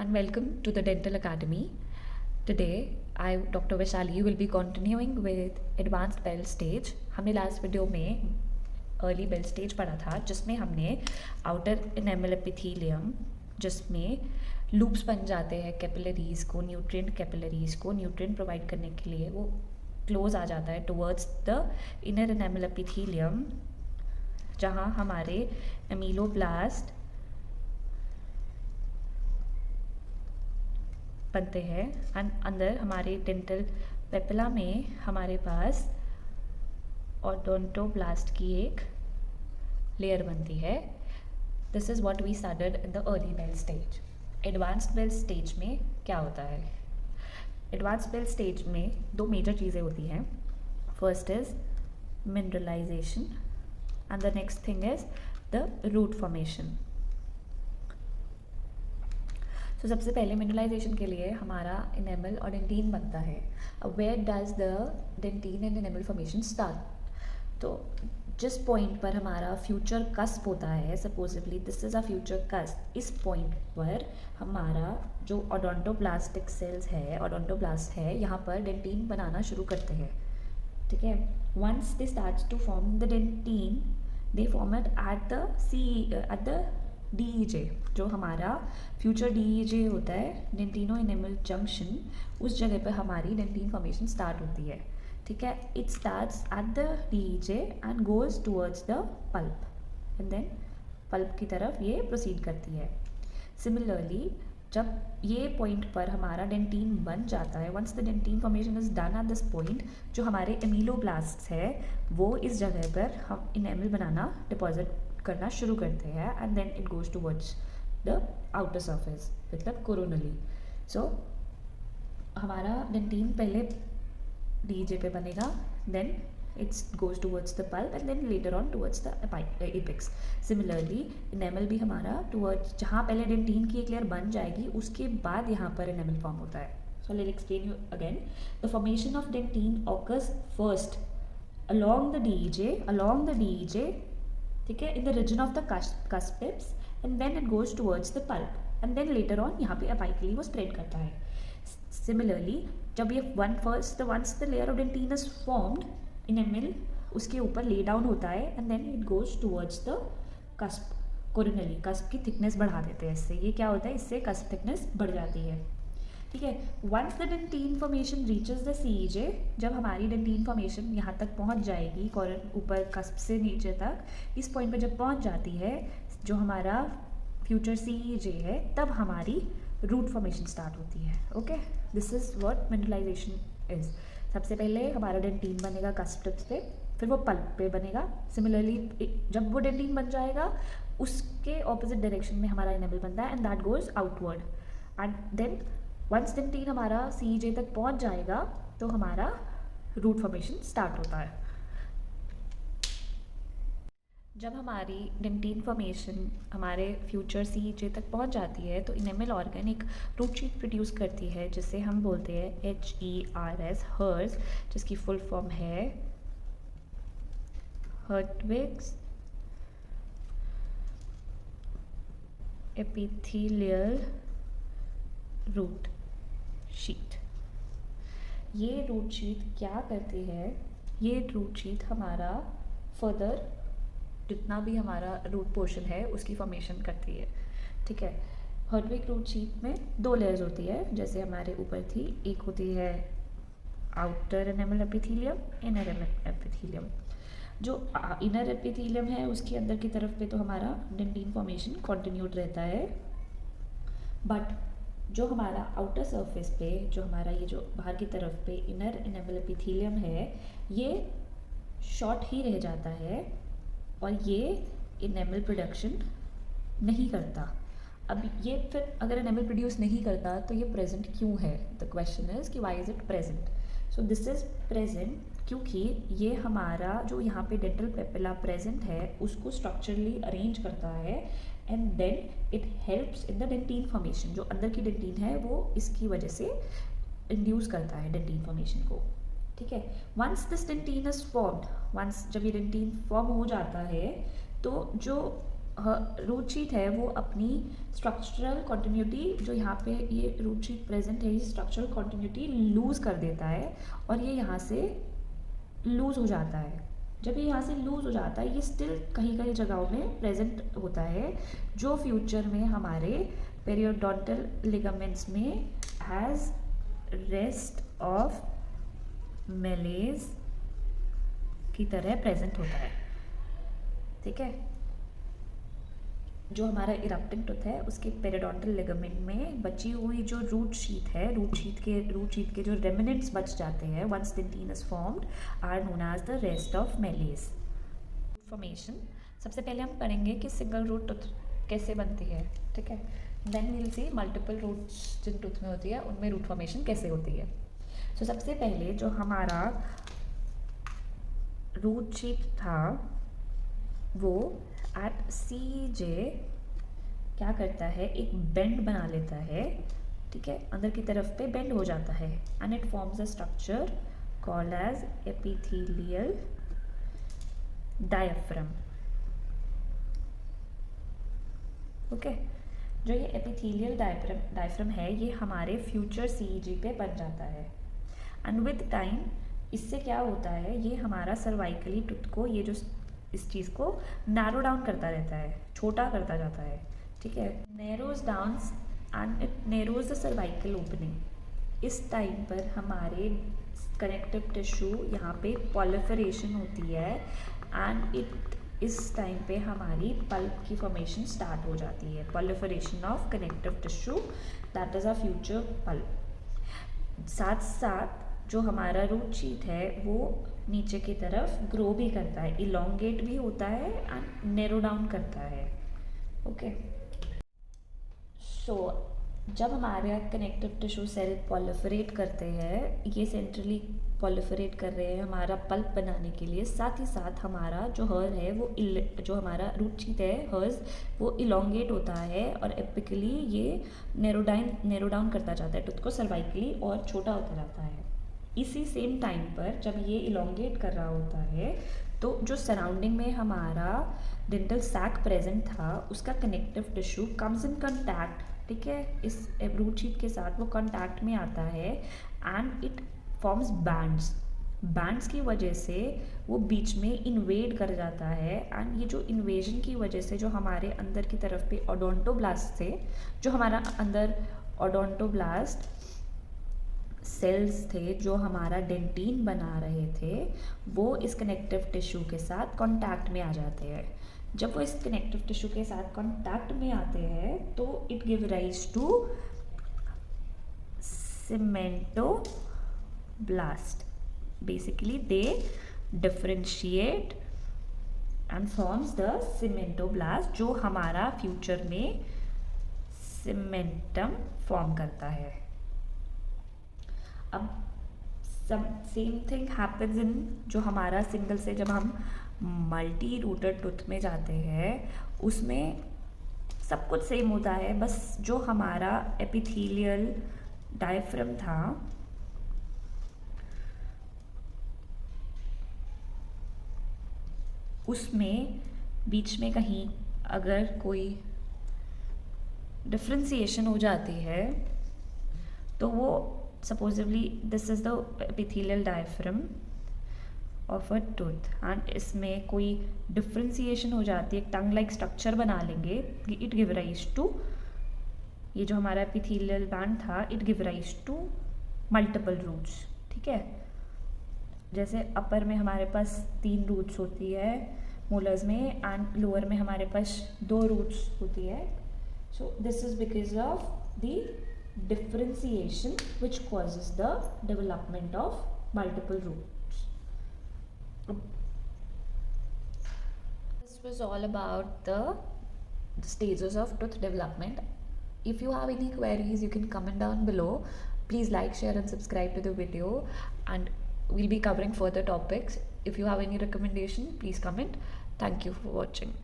and welcome to the Dental Academy. Today, I, Dr. Vaishali, will be continuing with Advanced Bell Stage. हमने last video में early bell stage पढ़ा था जिसमें हमने outer enamel epithelium जिसमें loops बन जाते हैं कैपिलरीज को न्यूट्रिएंट प्रोवाइड करने के लिए वो क्लोज आ जाता है towards the inner enamel epithelium जहाँ हमारे एमीलोब्लास्ट बनते हैं एंड अंदर हमारे डेंटल पेपिला में हमारे पास ओडोंटोब्लास्ट की एक लेयर बनती है. This is what we studied in the early bell stage. Advanced bell stage में क्या होता है? एडवांस्ड बेल स्टेज में दो मेजर चीज़ें होती हैं. First is mineralization and the next thing is the root formation. तो सबसे पहले मिनरलाइजेशन के लिए हमारा इनेमल और डेंटिन बनता है. अब where does the dentin and enamel formation start? तो जिस पॉइंट पर हमारा फ्यूचर कस्प होता है, supposedly this is a future cusp, इस पॉइंट पर हमारा जो ओडोंटोब्लास्टिक सेल्स है, ओडोंटोब्लास्ट है, यहाँ पर डेंटिन बनाना शुरू करते हैं. ठीक है. Once they start to form the dentin, they form it at the DEJ. जो हमारा फ्यूचर DEJ होता है, डेंटिनो इनेमल जंक्शन, उस जगह पर हमारी डेंटिन फॉर्मेशन स्टार्ट होती है. ठीक है. It starts at the DEJ and goes towards the pulp and then pulp की तरफ ये प्रोसीड करती है. सिमिलरली जब ये पॉइंट पर हमारा डेंटिन बन जाता है, once the dentin formation is done at this point, जो हमारे एमीलोब्लास्ट है वो इस जगह पर हम इनेमल बनाना डिपॉजिट करना शुरू करते हैं and then it goes towards the outer surface मतलब कोरोनली. सो हमारा डेंटिन पहले DEJ पे बनेगा, then it's goes towards the pulp and then later on towards the apex. Similarly enamel भी हमारा टूवर्ड्स जहाँ पहले डेंटिन की एक लेयर बन जाएगी उसके बाद यहाँ पर इनेमल फॉर्म होता है. So let explain you again. The formation of dentin occurs first along the DEJ, ठीक है, in the region of the cusp tips and then it goes towards the pulp and then later on यहाँ पे apically वो spread करता है. Similarly जब ये once the layer of dentin is formed, enamel उसके ऊपर lay down होता है and then it goes towards the cusp coronally. cusp की thickness बढ़ा देते हैं इससे. ये क्या होता है? इससे cusp thickness बढ़ जाती है. ठीक है. Once the dentin formation reaches the CEJ, जब हमारी डेंटिन फॉर्मेशन यहाँ तक पहुँच जाएगी ऊपर कस्प से नीचे तक, इस पॉइंट पर जब पहुँच जाती है जो हमारा फ्यूचर CEJ है, तब हमारी रूट फॉर्मेशन स्टार्ट होती है. Okay. This is what mineralization is. सबसे पहले हमारा डेंटिन बनेगा कस्प टिप्स पे, फिर वो पल्प पे बनेगा. सिमिलरली जब वो डेंटिन बन जाएगा उसके ऑपोजिट डायरेक्शन में हमारा इनेमल बनता है and that goes outward and then once dentin हमारा CEJ तक पहुंच जाएगा तो हमारा रूट फॉर्मेशन स्टार्ट होता है. जब हमारी डेंटिन फॉर्मेशन हमारे फ्यूचर CEJ तक पहुंच जाती है तो इनेमल ऑर्गन एक रूट शीट प्रोड्यूस करती है जिसे हम बोलते हैं HERS, हर्स, जिसकी फुल फॉर्म है हर्टविग्स एपिथेलियल रूट शीट. ये रूट शीट क्या करती है? ये रूट शीट हमारा फर्दर जितना भी हमारा रूट पोर्शन है उसकी फॉर्मेशन करती है. ठीक है. हर्टविग रूट शीट में दो लेयर्स होती है जैसे हमारे ऊपर थी. एक होती है outer enamel epithelium, inner epithelium. जो इनर एपिथेलियम है उसके अंदर की तरफ पे तो हमारा डेंटिन फॉर्मेशन कंटिन्यूड रहता है, बट जो हमारा आउटर सरफेस पे जो हमारा ये जो बाहर की तरफ पे इनर इनेमल एपिथेलियम है ये शॉर्ट ही रह जाता है और ये इनेमल प्रोडक्शन नहीं करता. अब ये फिर अगर इनेमल प्रोड्यूस नहीं करता तो ये प्रेजेंट क्यों है? द क्वेश्चन इज कि why is it present? So this is present क्योंकि ये हमारा जो यहाँ पे डेंटल पेपिला प्रेजेंट है उसको स्ट्रक्चरली अरेंज करता है and then it helps in the dentin formation. जो अंदर की डेंटिन है वो इसकी वजह से इंड्यूस करता है डेंटिन फॉर्मेशन को. ठीक है. Once this dentin is formed, once जब ये डेंटिन फॉर्म हो जाता है तो जो रूट शीथ है वो अपनी स्ट्रक्चरल कॉन्टिन्यूटी, जो यहाँ पे ये रूट शीथ प्रेजेंट है, ये स्ट्रक्चरल कॉन्टिन्यूटी लूज़ कर देता है और ये यहाँ से लूज़ हो जाता है। जब ये यहाँ से लूज़ हो जाता है, ये स्टिल कहीं कहीं जगहों में प्रेजेंट होता है, जो फ्यूचर में हमारे पेरियोडोंटल लिगामेंट्स में हैज़ रेस्ट ऑफ मेलेज की तरह प्रेजेंट होता है। ठीक है, जो हमारा इरप्टिंग टूथ है उसके पेरियोडोंटल लिगामेंट में बची हुई जो रूट शीथ है, रूट शीथ के जो रेमिनेंट्स बच जाते हैं once dentin is formed, are known as the rest of Malassez. Formation सबसे पहले हम पढ़ेंगे कि सिंगल रूट टूथ कैसे बनती है। ठीक है, then we will see multiple roots जिन टूथ में होती है उनमें रूट फॉर्मेशन कैसे होती है। सो सबसे पहले जो हमारा रूट शीथ था वो एट CJ क्या करता है, एक बेंड बना लेता है। ठीक है, अंदर की तरफ पे बेंड हो जाता है and it forms a structure called as epithelial diaphragm. Okay, जो ये एपिथेलियल डायफ्राम है ये हमारे फ्यूचर CEG पे बन जाता है एंड विद टाइम इससे क्या होता है, ये हमारा सर्वाइकली टूथ को, ये जो इस चीज़ को नैरो डाउन करता रहता है, छोटा करता जाता है। ठीक है, narrows down and it narrows the cervical opening. इस टाइम पर हमारे कनेक्टिव टिश्यू यहाँ पे पॉलिफरेशन होती है एंड इस टाइम पे हमारी पल्प की फॉर्मेशन स्टार्ट हो जाती है। Proliferation of connective tissue, that is a future pulp. साथ साथ जो हमारा रूट शीथ है वो नीचे की तरफ ग्रो भी करता है, इलोंगेट भी होता है एंड नैरो डाउन करता है। ओके, सो जब हमारे कनेक्टिव टिश्यू सेल पॉलिफरेट करते हैं, ये सेंट्रली पॉलिफरेट कर रहे हैं हमारा पल्प बनाने के लिए, साथ ही साथ हमारा जो हर है वो जो हमारा रूट शीथ है हर्स वो इलोंगेट होता है और एपिकली ये नैरो डाउन करता जाता है टूथ को सर्वाइकली और छोटा होता जाता है। इसी सेम टाइम पर जब ये इलोंगेट कर रहा होता है तो जो सराउंडिंग में हमारा डेंटल सैक प्रेजेंट था उसका connective tissue comes in contact. ठीक है, इस रूट शीथ के साथ वो कंटैक्ट में आता है एंड इट फॉर्म्स बैंड्स की वजह से वो बीच में इन्वेड कर जाता है एंड ये जो इन्वेजन की वजह से जो हमारे अंदर की तरफ पे ओडोंटोब्लास्ट थे, जो हमारा अंदर ओडोंटोब्लास्ट सेल्स थे जो हमारा डेंटिन बना रहे थे, वो इस कनेक्टिव टिश्यू के साथ कांटेक्ट में आ जाते हैं। जब वो इस कनेक्टिव टिश्यू के साथ कांटेक्ट में आते हैं तो it give rise to cementoblast. Basically they differentiate and forms the cementoblast, जो हमारा फ्यूचर में सीमेंटम फॉर्म करता है। अब सेम थिंग हैपन्स इन जो हमारा सिंगल से जब हम मल्टी रूटेड टूथ में जाते हैं उसमें सब कुछ सेम होता है, बस जो हमारा एपिथेलियल डायफ्राम था उसमें बीच में कहीं अगर कोई डिफ्रेंसिएशन हो जाती है तो वो supposedly this is the epithelial diaphragm of a tooth and इसमें कोई डिफ्रेंसिएशन हो जाती है, टंग लाइक स्ट्रक्चर बना लेंगे, इट गिव राइज टू, ये जो हमारा एपिथेलियल बैंड था it give rise to multiple roots. ठीक है, जैसे अपर में हमारे पास 3 रूट्स होती है मोलर्स में एंड लोअर में हमारे पास 2 रूट्स होती है। So this is because of the differentiation which causes the development of multiple roots. This was all about the stages of tooth development. If you have any queries you can comment down below. Please like, share and subscribe to the video and we'll be covering further topics. If you have any recommendation please comment. Thank you for watching.